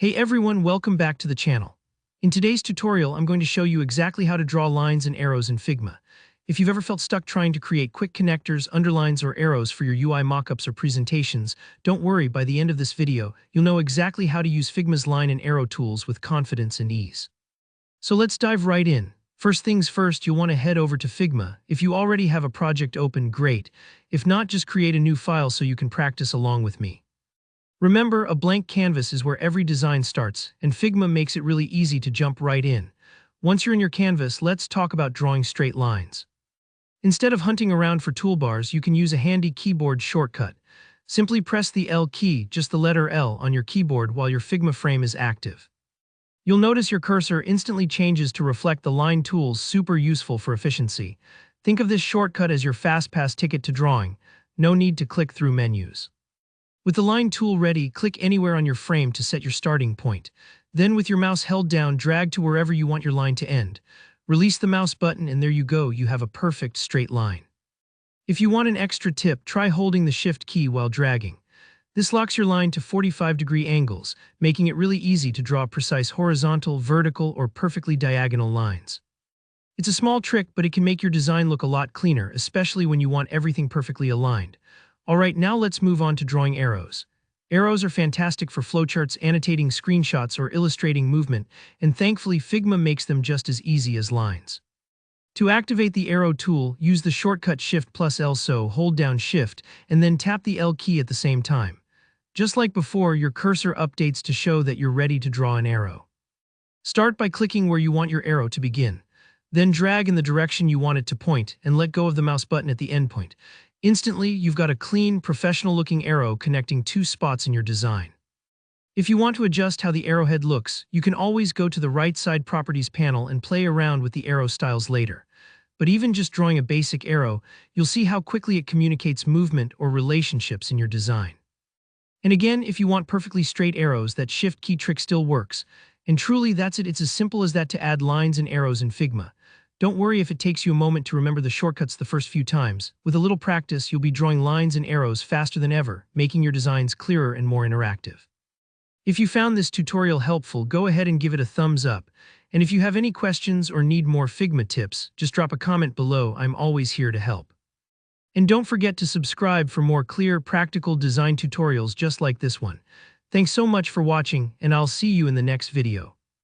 Hey everyone, welcome back to the channel. In today's tutorial, I'm going to show you exactly how to draw lines and arrows in Figma. If you've ever felt stuck trying to create quick connectors, underlines, or arrows for your UI mockups or presentations, don't worry, by the end of this video, you'll know exactly how to use Figma's line and arrow tools with confidence and ease. So let's dive right in. First things first, you'll want to head over to Figma. If you already have a project open, great. If not, just create a new file so you can practice along with me. Remember, a blank canvas is where every design starts, and Figma makes it really easy to jump right in. Once you're in your canvas, let's talk about drawing straight lines. Instead of hunting around for toolbars, you can use a handy keyboard shortcut. Simply press the L key, just the letter L, on your keyboard while your Figma frame is active. You'll notice your cursor instantly changes to reflect the line tools, super useful for efficiency. Think of this shortcut as your fast-pass ticket to drawing. No need to click through menus. With the line tool ready, click anywhere on your frame to set your starting point. Then with your mouse held down, drag to wherever you want your line to end. Release the mouse button and there you go, you have a perfect straight line. If you want an extra tip, try holding the Shift key while dragging. This locks your line to 45-degree angles, making it really easy to draw precise horizontal, vertical, or perfectly diagonal lines. It's a small trick, but it can make your design look a lot cleaner, especially when you want everything perfectly aligned. Alright, now let's move on to drawing arrows. Arrows are fantastic for flowcharts, annotating screenshots, or illustrating movement, and thankfully Figma makes them just as easy as lines. To activate the arrow tool, use the shortcut Shift plus L, so hold down Shift, and then tap the L key at the same time. Just like before, your cursor updates to show that you're ready to draw an arrow. Start by clicking where you want your arrow to begin. Then drag in the direction you want it to point, and let go of the mouse button at the end point. Instantly, you've got a clean, professional-looking arrow connecting two spots in your design. If you want to adjust how the arrowhead looks, you can always go to the right side Properties panel and play around with the arrow styles later. But even just drawing a basic arrow, you'll see how quickly it communicates movement or relationships in your design. And again, if you want perfectly straight arrows, that Shift key trick still works. And truly, that's it. It's as simple as that to add lines and arrows in Figma. Don't worry if it takes you a moment to remember the shortcuts the first few times. With a little practice, you'll be drawing lines and arrows faster than ever, making your designs clearer and more interactive. If you found this tutorial helpful, go ahead and give it a thumbs up. And if you have any questions or need more Figma tips, just drop a comment below. I'm always here to help. And don't forget to subscribe for more clear, practical design tutorials just like this one. Thanks so much for watching, and I'll see you in the next video.